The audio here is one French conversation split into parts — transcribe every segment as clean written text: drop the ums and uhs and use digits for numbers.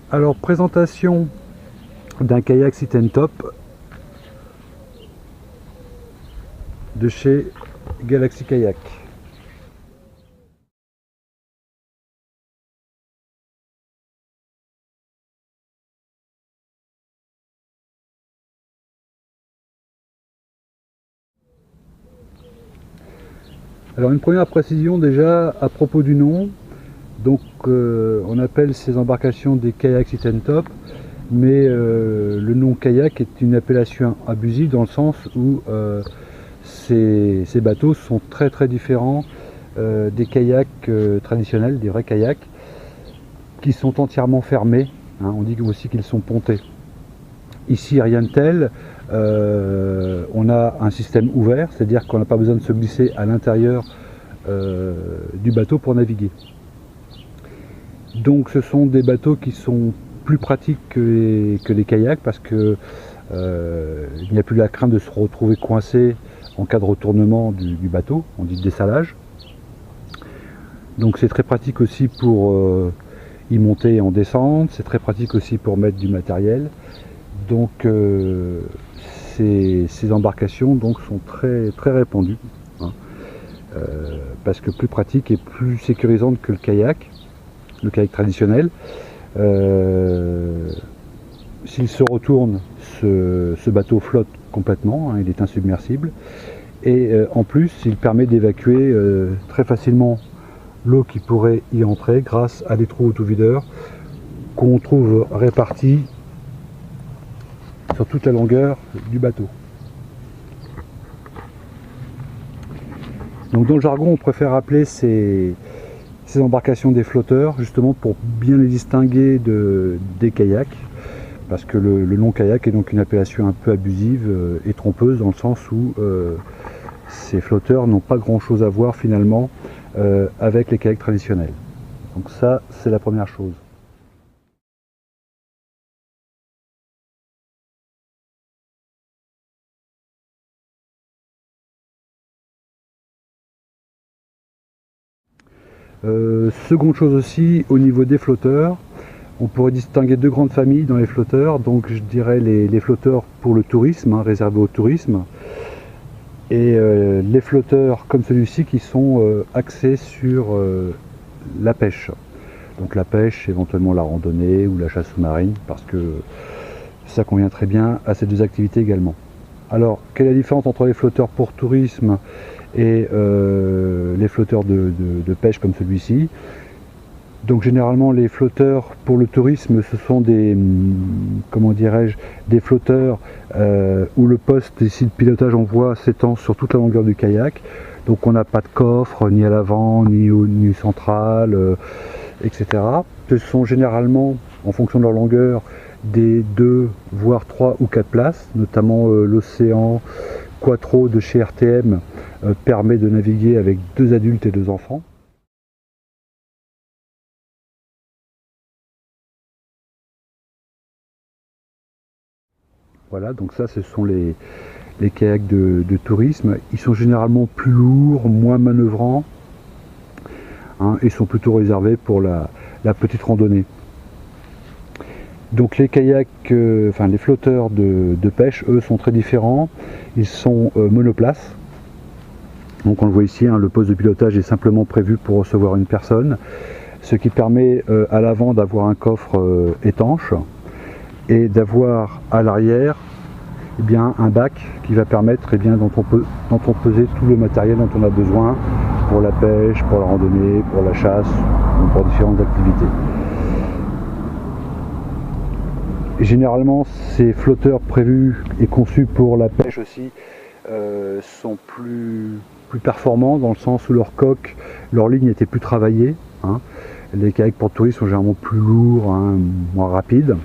Alors, présentation d'un kayak sit and top de chez Galaxy Kayak. Alors, une première précision déjà à propos du nom. Donc, on appelle ces embarcations des kayaks sit and top, mais le nom kayak est une appellation abusive dans le sens où ces bateaux sont très différents des kayaks traditionnels, des vrais kayaks, qui sont entièrement fermés. Hein, on dit aussi qu'ils sont pontés. Ici, rien de tel. On a un système ouvert, c'est-à-dire qu'on n'a pas besoin de se glisser à l'intérieur du bateau pour naviguer. Donc ce sont des bateaux qui sont plus pratiques que les kayaks parce que il n'y a plus la crainte de se retrouver coincé en cas de retournement du bateau, on dit dessalage. Donc c'est très pratique aussi pour y monter et en descendre, c'est très pratique aussi pour mettre du matériel. Donc ces embarcations donc, sont très répandues, hein, parce que plus pratique et plus sécurisante que le kayak traditionnel. S'il se retourne, ce bateau flotte complètement, hein, il est insubmersible. Et en plus, il permet d'évacuer très facilement l'eau qui pourrait y entrer grâce à des trous autovideurs qu'on trouve répartis sur toute la longueur du bateau. Donc dans le jargon, on préfère appeler ces embarcations des flotteurs, justement pour bien les distinguer des kayaks, parce que le nom kayak est donc une appellation un peu abusive et trompeuse, dans le sens où ces flotteurs n'ont pas grand chose à voir finalement avec les kayaks traditionnels. Donc ça, c'est la première chose. Seconde chose aussi, au niveau des flotteurs, on pourrait distinguer deux grandes familles dans les flotteurs. Donc je dirais les flotteurs pour le tourisme, hein, réservés au tourisme, et les flotteurs comme celui-ci qui sont axés sur la pêche. Donc la pêche, éventuellement la randonnée ou la chasse sous-marine, parce que ça convient très bien à ces deux activités également. Alors, quelle est la différence entre les flotteurs pour tourisme et les flotteurs de pêche comme celui-ci? Donc généralement les flotteurs pour le tourisme, ce sont des, comment dirais-je, des flotteurs où le poste ici de pilotage en voie s'étend sur toute la longueur du kayak. Donc on n'a pas de coffre, ni à l'avant, ni central, etc. Ce sont généralement, en fonction de leur longueur, des 2, voire 3 ou 4 places, notamment l'Océan Quattro de chez RTM permet de naviguer avec 2 adultes et 2 enfants. Voilà, donc ça ce sont les kayaks de tourisme. Ils sont généralement plus lourds, moins manœuvrants, hein, et sont plutôt réservés pour la petite randonnée. Donc les kayaks, enfin les flotteurs de pêche, eux, sont très différents. Ils sont monoplaces. Donc on le voit ici, hein, le poste de pilotage est simplement prévu pour recevoir une personne, ce qui permet à l'avant d'avoir un coffre étanche et d'avoir à l'arrière eh bien, un bac qui va permettre eh bien, d'entreposer tout le matériel dont on a besoin pour la pêche, pour la randonnée, pour la chasse, pour différentes activités. Et généralement, ces flotteurs prévus et conçus pour la pêche aussi sont plus performants dans le sens où leur coque, leur ligne était plus travaillée. Hein. Les kayaks pour tourisme sont généralement plus lourds, hein, moins rapides.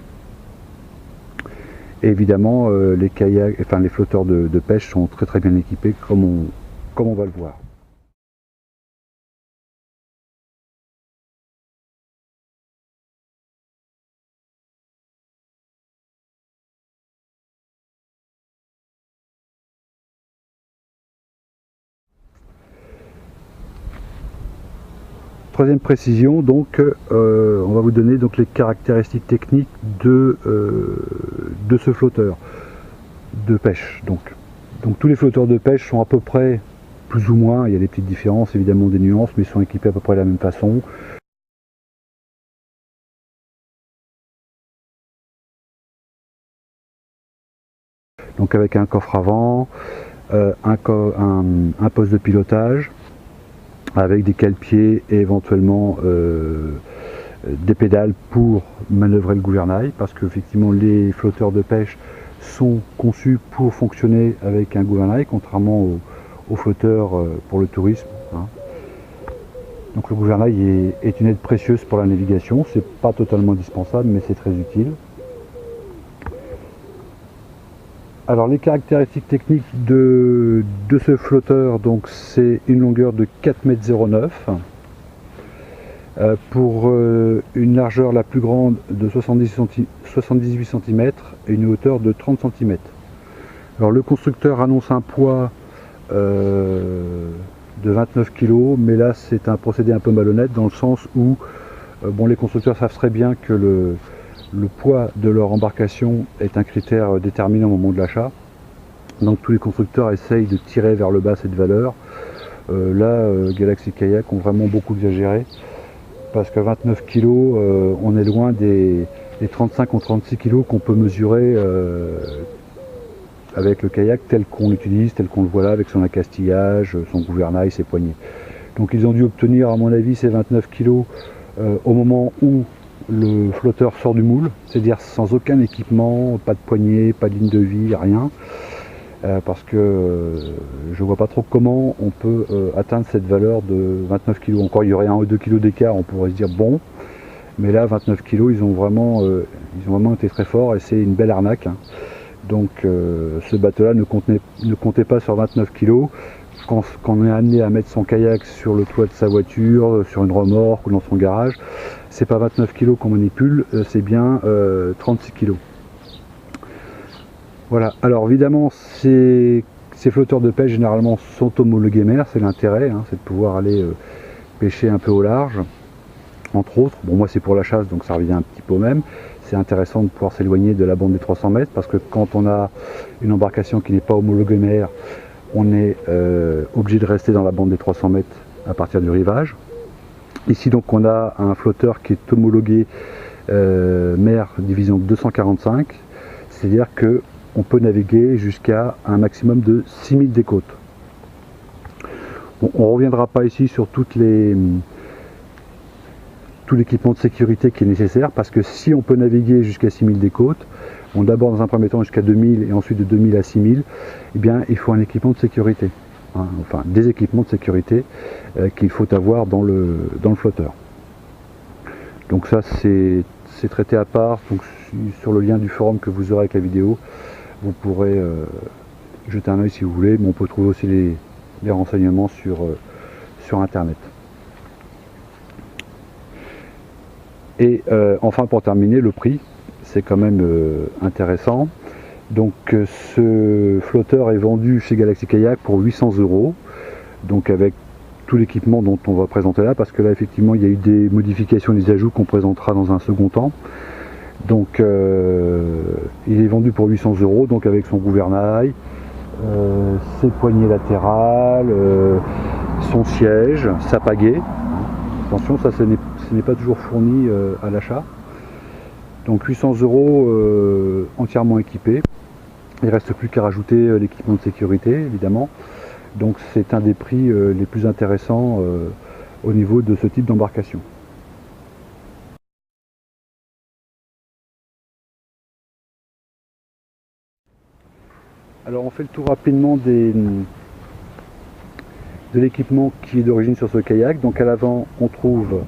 Et évidemment, les kayaks, enfin les flotteurs de pêche sont très bien équipés, comme on va le voir. Troisième précision, donc on va vous donner donc les caractéristiques techniques de ce flotteur de pêche. Donc tous les flotteurs de pêche sont à peu près, plus ou moins, il y a des petites différences, évidemment des nuances, mais ils sont équipés à peu près de la même façon. Donc avec un coffre avant, un poste de pilotage, avec des cale-pieds et éventuellement des pédales pour manœuvrer le gouvernail, parce qu'effectivement les flotteurs de pêche sont conçus pour fonctionner avec un gouvernail, contrairement aux flotteurs pour le tourisme. Hein. Donc le gouvernail est une aide précieuse pour la navigation, c'est pas totalement indispensable, mais c'est très utile. Alors les caractéristiques techniques de ce flotteur, donc c'est une longueur de 4,09 m, pour une largeur la plus grande de 78 cm et une hauteur de 30 cm. Alors le constructeur annonce un poids de 29 kg, mais là c'est un procédé un peu malhonnête dans le sens où bon, les constructeurs savent très bien que le poids de leur embarcation est un critère déterminant au moment de l'achat. Donc tous les constructeurs essayent de tirer vers le bas cette valeur. Galaxy Kayak ont vraiment beaucoup exagéré, parce que 29 kg, on est loin des 35 ou 36 kg qu'on peut mesurer avec le kayak tel qu'on l'utilise, tel qu'on le voit là, avec son accastillage, son gouvernail, ses poignées. Donc ils ont dû obtenir, à mon avis, ces 29 kg au moment où le flotteur sort du moule, c'est-à-dire sans aucun équipement, pas de poignée, pas de ligne de vie, rien, parce que je vois pas trop comment on peut atteindre cette valeur de 29 kg. Encore il y aurait 1 ou 2 kg d'écart, on pourrait se dire bon, mais là 29 kg, ils ont vraiment été très forts et c'est une belle arnaque. Hein. Donc ce bateau-là ne comptait pas sur 29 kg. Quand on est amené à mettre son kayak sur le toit de sa voiture, sur une remorque ou dans son garage, c'est pas 29 kg qu'on manipule, c'est bien 36 kg. Voilà, alors évidemment ces flotteurs de pêche généralement sont homologués mer, c'est l'intérêt, hein, c'est de pouvoir aller pêcher un peu au large, entre autres. Bon, moi c'est pour la chasse, donc ça revient un petit peu au même. C'est intéressant de pouvoir s'éloigner de la bande des 300 mètres, parce que quand on a une embarcation qui n'est pas homologuée mer, on est obligé de rester dans la bande des 300 mètres à partir du rivage. Ici donc on a un flotteur qui est homologué mer division 245, c'est-à-dire qu'on peut naviguer jusqu'à un maximum de 6000 des côtes. Bon, on ne reviendra pas ici sur tout l'équipement de sécurité qui est nécessaire, parce que si on peut naviguer jusqu'à 6000 des côtes, bon, d'abord dans un premier temps jusqu'à 2000 et ensuite de 2000 à 6000, eh bien il faut un équipement de sécurité, hein, enfin des équipements de sécurité qu'il faut avoir dans le flotteur. Donc ça c'est traité à part, donc sur le lien du forum que vous aurez avec la vidéo, vous pourrez jeter un œil si vous voulez, mais on peut trouver aussi les renseignements sur internet. Et enfin pour terminer, le prix, c'est quand même intéressant. Donc ce flotteur est vendu chez Galaxy Kayak pour 800 €, donc avec tout l'équipement dont on va présenter là, parce que là effectivement il y a eu des modifications, des ajouts qu'on présentera dans un second temps. Donc il est vendu pour 800 €, donc avec son gouvernail, ses poignées latérales, son siège, sa pagaie. Attention, ça ce n'est pas toujours fourni à l'achat. Donc 800 € entièrement équipé. Il ne reste plus qu'à rajouter l'équipement de sécurité évidemment. Donc c'est un des prix les plus intéressants au niveau de ce type d'embarcation. Alors on fait le tour rapidement de l'équipement qui est d'origine sur ce kayak. Donc à l'avant on trouve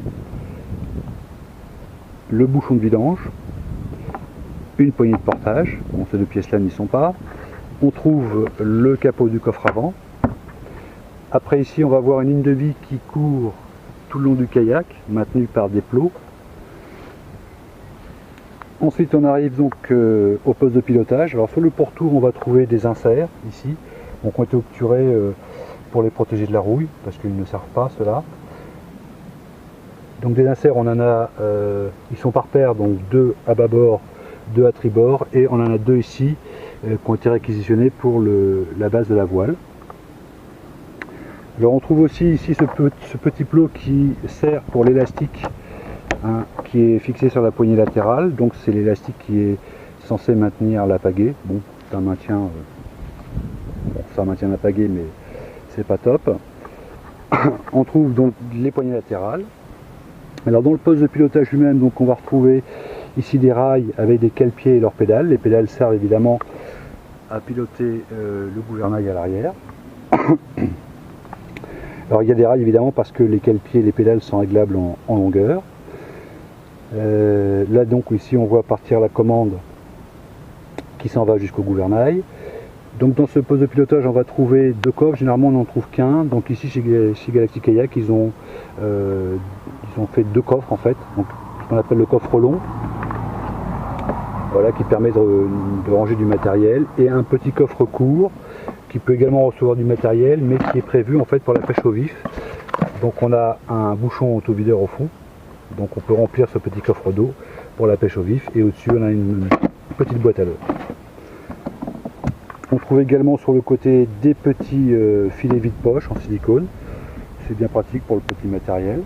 le bouchon de vidange, une poignée de portage, bon ces deux pièces là n'y sont pas, on trouve le capot du coffre avant. Après ici on va voir une ligne de vie qui court tout le long du kayak, maintenue par des plots. Ensuite on arrive donc au poste de pilotage. Alors sur le pourtour on va trouver des inserts ici, donc ont été obturés pour les protéger de la rouille, parce qu'ils ne servent pas ceux-là. Donc des inserts, on en a, ils sont par paire, donc 2 à bâbord, 2 à tribord, et on en a 2 ici qui ont été réquisitionnés pour la base de la voile. Alors on trouve aussi ici ce petit plot qui sert pour l'élastique, hein, qui est fixé sur la poignée latérale. Donc c'est l'élastique qui est censé maintenir la pagaie. Bon, c'est un maintien, bon, ça maintient la pagaie, mais c'est pas top. On trouve donc les poignées latérales. Alors dans le poste de pilotage lui-même, donc on va retrouver ici des rails avec des cale-pieds et leurs pédales. Les pédales servent évidemment à piloter le gouvernail à l'arrière. Alors il y a des rails évidemment parce que les cale-pieds et les pédales sont réglables en longueur. Là donc ici on voit partir la commande qui s'en va jusqu'au gouvernail. Donc dans ce poste de pilotage on va trouver 2 coffres, généralement on n'en trouve qu'un. Donc ici chez Galactic Kayak ils ont fait 2 coffres en fait, donc ce qu'on appelle le coffre long, voilà, qui permet de ranger du matériel, et un petit coffre court qui peut également recevoir du matériel mais qui est prévu en fait pour la pêche au vif. Donc on a un bouchon autovideur au fond, donc on peut remplir ce petit coffre d'eau pour la pêche au vif, et au-dessus on a une petite boîte à l'eau. On trouve également sur le côté des petits filets vide-poche en silicone, c'est bien pratique pour le petit matériel.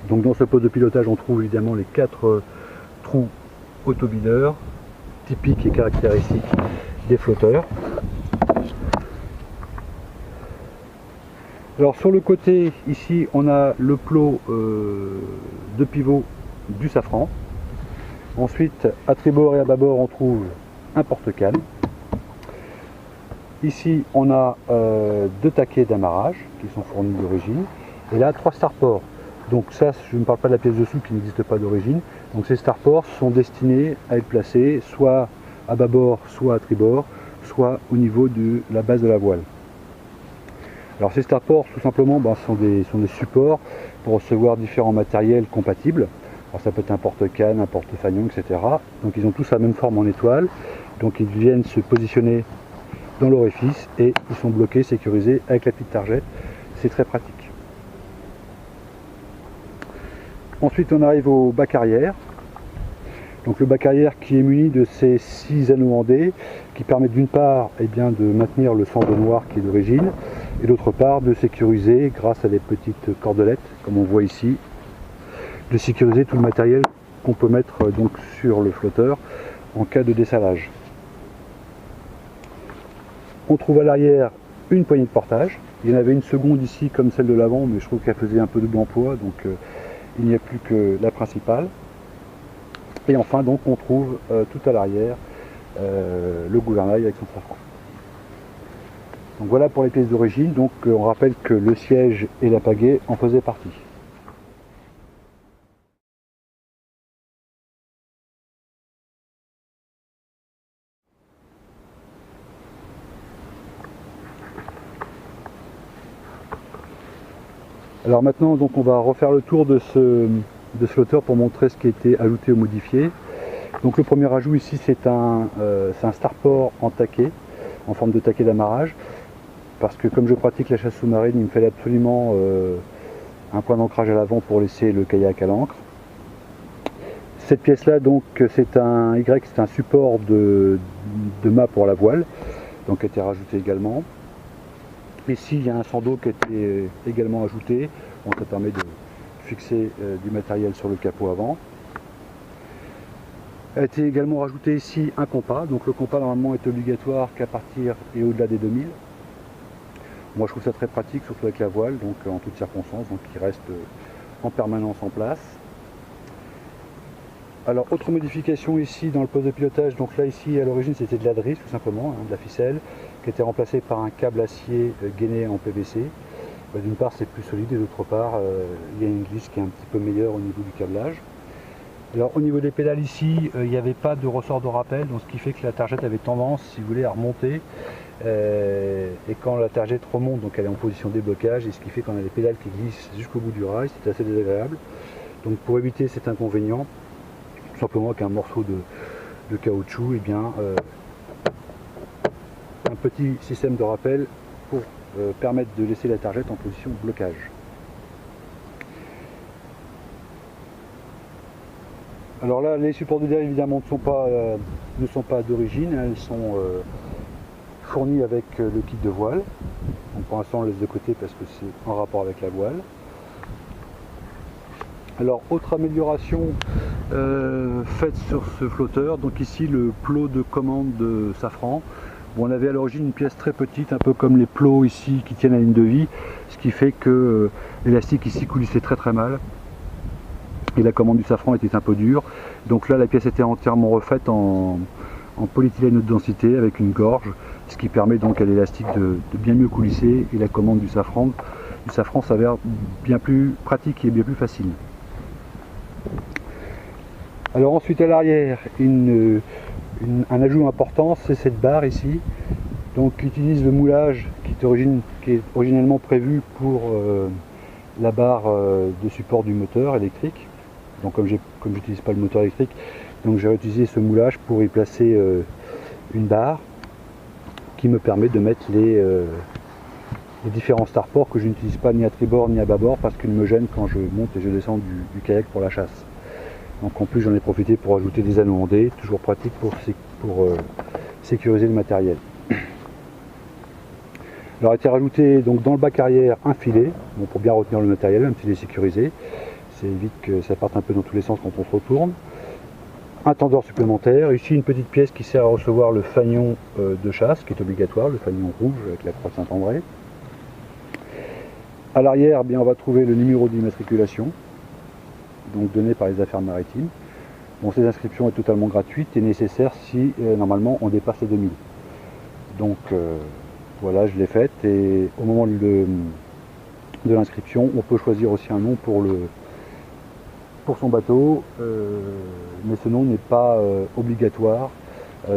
Donc dans ce poste de pilotage on trouve évidemment les 4 trous autovideurs typiques et caractéristiques des flotteurs. Alors sur le côté ici on a le plot de pivot du Safran. Ensuite à tribord et à bâbord on trouve un porte-canne. Ici on a 2 taquets d'amarrage qui sont fournis d'origine, et là 3 starports. Donc ça, je ne parle pas de la pièce dessous qui n'existe pas d'origine. Donc ces starports sont destinés à être placés soit à bâbord, soit à tribord, soit au niveau de la base de la voile. Alors ces starports tout simplement sont des supports pour recevoir différents matériels compatibles. Alors ça peut être un porte-canne, un porte-fanion, etc. Donc ils ont tous la même forme en étoile. Donc ils viennent se positionner dans l'orifice et ils sont bloqués, sécurisés avec la petite targette. C'est très pratique. Ensuite on arrive au bac arrière. Donc le bac arrière qui est muni de ces 6 anneaux en D qui permettent d'une part de maintenir le sang de noir qui est d'origine, et d'autre part de sécuriser, grâce à des petites cordelettes comme on voit ici, de sécuriser tout le matériel qu'on peut mettre donc sur le flotteur en cas de dessalage. On trouve à l'arrière une poignée de portage. Il y en avait une seconde ici comme celle de l'avant, mais je trouve qu'elle faisait un peu double emploi, donc il n'y a plus que la principale. Et enfin donc on trouve tout à l'arrière le gouvernail avec son safran. Donc voilà pour les pièces d'origine. Donc on rappelle que le siège et la pagaie en faisaient partie. Alors maintenant donc on va refaire le tour de ce flotteur pour montrer ce qui a été ajouté ou modifié. Donc le premier ajout ici c'est un starport en taquet, en forme de taquet d'amarrage, parce que comme je pratique la chasse sous-marine, il me fallait absolument un point d'ancrage à l'avant pour laisser le kayak à l'ancre. Cette pièce là donc c'est un Y, c'est un support de mât pour la voile, donc qui a été rajouté également. Ici il y a un sando qui a été également ajouté, donc ça permet de fixer du matériel sur le capot avant. A été également rajouté ici un compas, donc le compas normalement est obligatoire qu'à partir et au-delà des 2000. Moi je trouve ça très pratique, surtout avec la voile, donc en toutes circonstances, donc il reste en permanence en place. Alors autre modification ici dans le poste de pilotage, donc là ici à l'origine c'était de la drisse tout simplement, de la ficelle, qui a été remplacée par un câble acier gainé en PVC. D'une part c'est plus solide et d'autre part il y a une glisse qui est un petit peu meilleure au niveau du câblage. Alors au niveau des pédales ici, il n'y avait pas de ressort de rappel, donc ce qui fait que la targette avait tendance, si vous voulez, à remonter. Et quand la targette remonte, donc elle est en position de déblocage, et ce qui fait qu'on a les pédales qui glissent jusqu'au bout du rail, c'est assez désagréable. Donc pour éviter cet inconvénient, tout simplement avec un morceau de caoutchouc, un petit système de rappel pour permettre de laisser la targette en position de blocage. Alors là, les supports de dérive évidemment ne sont pas d'origine, elles sont fournies avec le kit de voile. Donc pour l'instant on laisse de côté parce que c'est en rapport avec la voile. Alors autre amélioration faite sur ce flotteur, donc ici le plot de commande de Safran. Bon, on avait à l'origine une pièce très petite, un peu comme les plots ici qui tiennent à la ligne de vie, ce qui fait que l'élastique ici coulissait très mal. Et la commande du Safran était un peu dure. Donc là la pièce était entièrement refaite en polyéthylène haute densité avec une gorge, ce qui permet donc à l'élastique de bien mieux coulisser, et la commande du Safran s'avère bien plus pratique et bien plus facile. Alors ensuite à l'arrière, un ajout important, c'est cette barre ici, donc qui utilise le moulage qui est originellement prévu pour la barre de support du moteur électrique. Donc comme j'utilise pas le moteur électrique, donc j'ai réutilisé ce moulage pour y placer une barre qui me permet de mettre les différents starports que je n'utilise pas ni à tribord ni à bâbord parce qu'ils me gênent quand je monte et je descends du kayak pour la chasse. Donc en plus j'en ai profité pour ajouter des anneaux ondés, toujours pratique pour sécuriser le matériel. Alors a été rajouté donc dans le bac arrière un filet, bon, pour bien retenir le matériel, même s'il est sécurisé. Ça évite que ça parte un peu dans tous les sens quand on se retourne. Un tendeur supplémentaire, ici une petite pièce qui sert à recevoir le fanion de chasse, qui est obligatoire, le fanion rouge avec la croix de Saint-André. À l'arrière, eh bien, on va trouver le numéro d'immatriculation, donc donné par les affaires maritimes. Bon, cette inscription est totalement gratuite et nécessaire si normalement on dépasse les 2000. Donc voilà, je l'ai faite, et au moment de l'inscription, on peut choisir aussi un nom pour son bateau, mais ce nom n'est pas obligatoire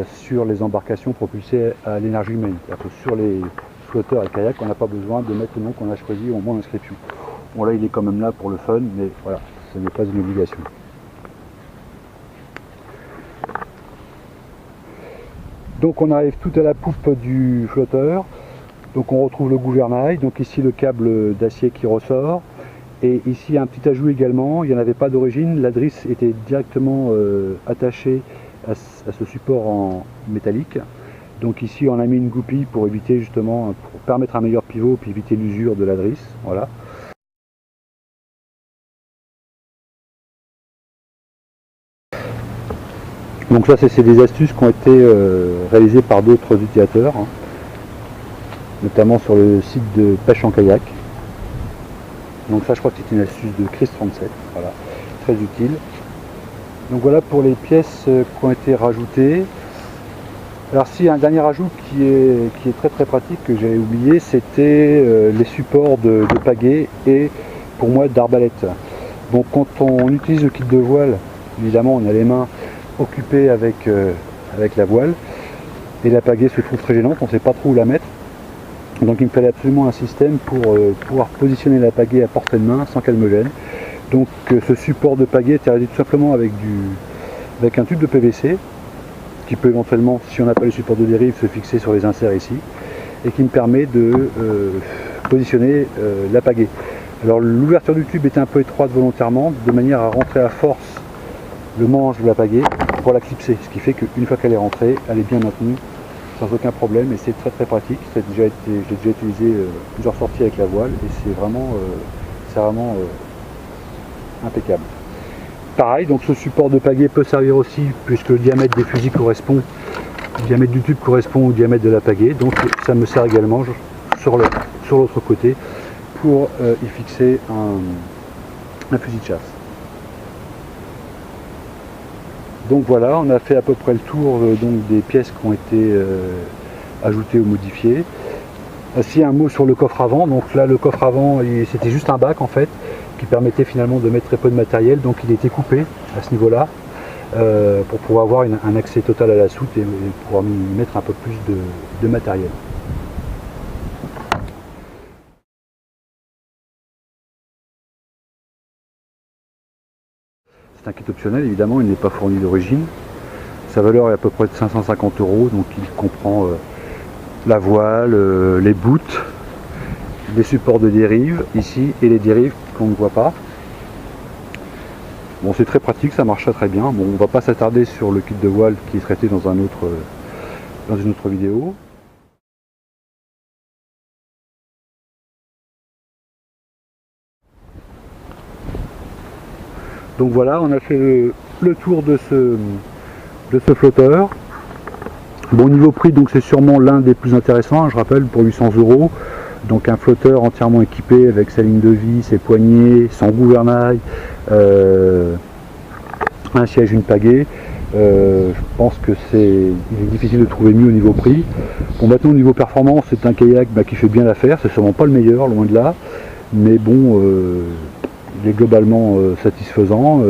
sur les embarcations propulsées à l'énergie humaine. C'est-à-dire que sur les flotteurs et kayaks, on n'a pas besoin de mettre le nom qu'on a choisi au moment de l'inscription. Bon là il est quand même là pour le fun, mais voilà, ce n'est pas une obligation. Donc on arrive tout à la poupe du flotteur, donc on retrouve le gouvernail, donc ici le câble d'acier qui ressort. Et ici un petit ajout également, il n'y en avait pas d'origine, la drisse était directement attachée à ce support en métallique. Donc ici on a mis une goupille pour éviter justement, pour permettre un meilleur pivot puis éviter l'usure de la drisse. Voilà. Donc là c'est des astuces qui ont été réalisées par d'autres utilisateurs, hein, notamment sur le site de pêche en kayak. Donc ça je crois que c'est une astuce de Chris37, voilà, très utile. Donc voilà pour les pièces qui ont été rajoutées. Alors si un dernier ajout qui est très pratique que j'avais oublié, c'était les supports de pagaie et pour moi d'arbalète. Donc quand on utilise le kit de voile, évidemment on a les mains occupées avec la voile et la pagaie se trouve très gênante, on ne sait pas trop où la mettre. Donc il me fallait absolument un système pour pouvoir positionner la pagaie à portée de main sans qu'elle me gêne. Donc ce support de pagaie était réalisé tout simplement avec un tube de PVC qui peut éventuellement, si on n'a pas le support de dérive, se fixer sur les inserts ici et qui me permet de positionner la pagaie. Alors l'ouverture du tube était un peu étroite volontairement, de manière à rentrer à force le manche de la pagaie pour la clipser, ce qui fait qu'une fois qu'elle est rentrée, elle est bien maintenue sans aucun problème, et c'est très pratique. J'ai déjà utilisé plusieurs sorties avec la voile et c'est vraiment impeccable. Pareil, donc ce support de pagaie peut servir aussi, puisque le diamètre des fusils correspond, le diamètre du tube correspond au diamètre de la pagaie, donc ça me sert également sur l'autre côté pour y fixer un fusil de chasse. Donc voilà, on a fait à peu près le tour donc, des pièces qui ont été ajoutées ou modifiées. Ici un mot sur le coffre avant. Donc là le coffre avant c'était juste un bac en fait qui permettait finalement de mettre très peu de matériel, donc il a été coupé à ce niveau là pour pouvoir avoir un accès total à la soute et pouvoir y mettre un peu plus de matériel. C'est un kit optionnel, évidemment, il n'est pas fourni d'origine. Sa valeur est à peu près de 550 €, donc il comprend la voile, les boots, les supports de dérive ici et les dérives qu'on ne voit pas. Bon, c'est très pratique, ça marche très bien. Bon, on va pas s'attarder sur le kit de voile qui est traité dans une autre vidéo. Donc voilà, on a fait le tour de ce flotteur. Bon, niveau prix, donc c'est sûrement l'un des plus intéressants, hein, je rappelle, pour 800 €. Donc un flotteur entièrement équipé avec sa ligne de vie, ses poignées, son gouvernail, un siège, une pagaie. Je pense que il est difficile de trouver mieux au niveau prix. Bon, maintenant au niveau performance, c'est un kayak qui fait bien l'affaire, c'est sûrement pas le meilleur, loin de là, mais bon, il est globalement satisfaisant.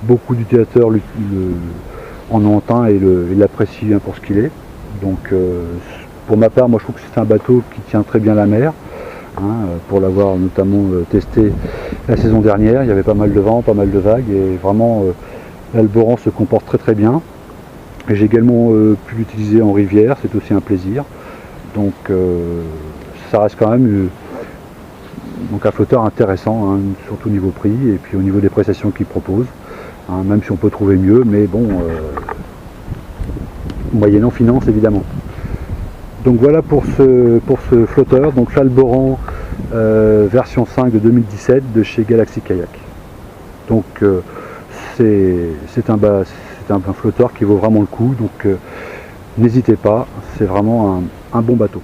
Beaucoup d'utilisateurs en ont un et l'apprécient pour ce qu'il est. Donc pour ma part, moi je trouve que c'est un bateau qui tient très bien la mer, hein, pour l'avoir notamment testé la saison dernière. Il y avait pas mal de vent, pas mal de vagues, et vraiment l'Alboran se comporte très très bien. J'ai également pu l'utiliser en rivière, c'est aussi un plaisir. Donc ça reste quand même donc un flotteur intéressant, hein, surtout au niveau prix et puis au niveau des prestations qu'il propose, hein, même si on peut trouver mieux, mais bon, moyennant finance évidemment. Donc voilà pour ce flotteur, donc l'Alboran version 5 de 2017 de chez Galaxy Kayak. Donc c'est un flotteur qui vaut vraiment le coup, donc n'hésitez pas, c'est vraiment un bon bateau.